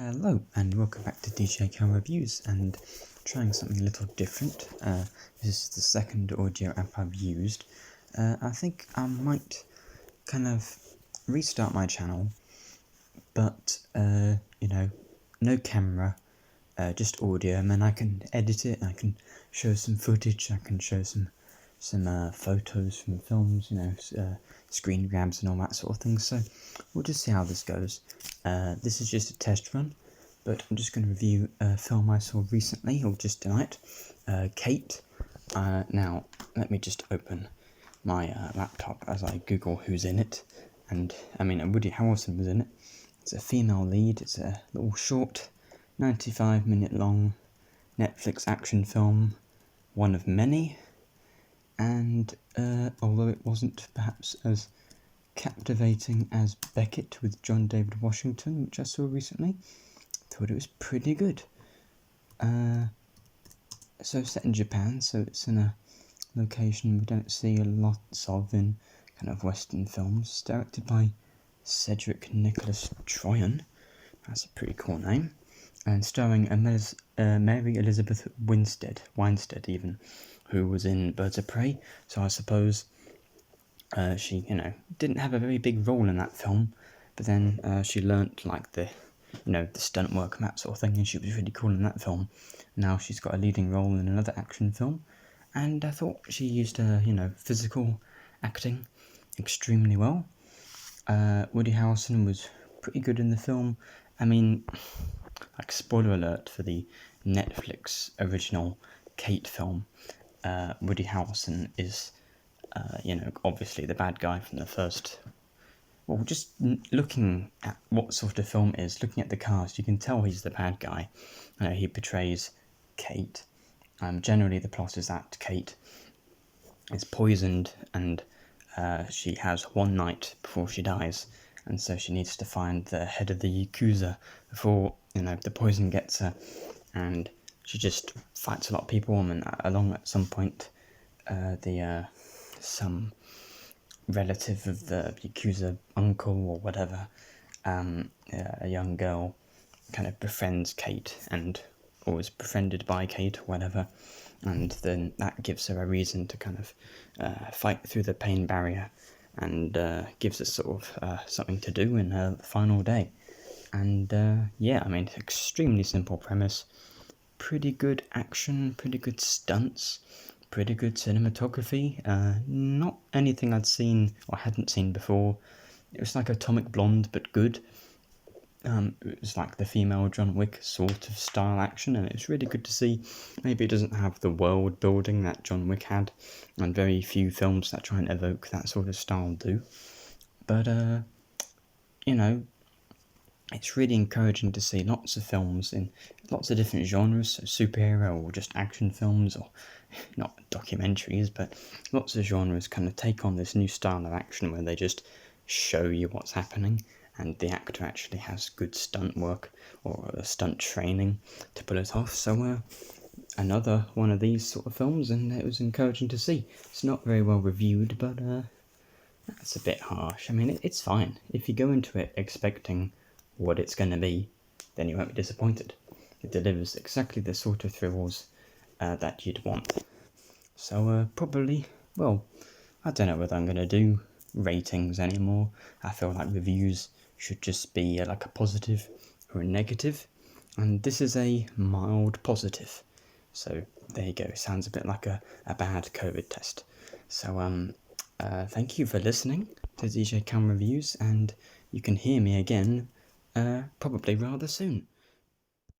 Hello and welcome back to DJCamel Reviews, and trying something a little different. This is the second audio app I've used. I think I might kind of restart my channel, but no camera, just audio, and then I can edit it, I can show some footage, I can show some photos from films, screen grabs and all that sort of thing. So we'll just see how this goes. This is just a test run, but I'm just going to review a film I saw recently, or just tonight, Kate. Now, let me just open my laptop as I Google who's in it, and Woody Harrelson was in it. It's a female lead. It's a little short, 95-minute long Netflix action film, one of many. And although it wasn't perhaps as captivating as Beckett with John David Washington, which I saw recently, I thought it was pretty good. So set in Japan, so it's in a location we don't see a lot of in kind of Western films. Directed by Cedric Nicholas Troyan. That's a pretty cool name. And starring Mary Elizabeth Winstead even, who was in Birds of Prey. So I suppose she, didn't have a very big role in that film, but then she learnt like the stunt work and that sort of thing, and she was really cool in that film. Now she's got a leading role in another action film, and I thought she used her, physical acting extremely well. Woody Harrelson was pretty good in the film. Like, spoiler alert for the Netflix original Kate film, Woody Harrelson is, obviously the bad guy from the first. Well, just looking at what sort of film it is, looking at the cast, you can tell he's the bad guy. He portrays Kate. Generally, the plot is that Kate is poisoned, and she has one night before she dies, and so she needs to find the head of the Yakuza before the poison gets her, and she just fights a lot of people, and along at some point some relative of the Yakuza uncle or whatever, a young girl kind of befriends Kate, or is befriended by Kate or whatever, and then that gives her a reason to kind of fight through the pain barrier, and gives her sort of something to do in her final day. And extremely simple premise, pretty good action, pretty good stunts, pretty good cinematography, not anything I'd seen or hadn't seen before. It was like Atomic Blonde, but good. It was like the female John Wick sort of style action, and it's really good to see. Maybe it doesn't have the world building that John Wick had, and very few films that try and evoke that sort of style do. But, it's really encouraging to see lots of films in lots of different genres, so superhero or just action films, or not documentaries, but lots of genres kind of take on this new style of action where they just show you what's happening, and the actor actually has good stunt work or stunt training to pull it off. So another one of these sort of films, and it was encouraging to see. It's not very well reviewed, but that's a bit harsh. It's fine. If you go into it expecting what it's going to be, then you won't be disappointed. It delivers exactly the sort of thrills that you'd want. So probably, I don't know whether I'm going to do ratings anymore. I feel like reviews should just be like a positive or a negative, and this is a mild positive. So there you go. Sounds a bit like a bad COVID test. So thank you for listening to DJCamel Reviews, and you can hear me again probably rather soon.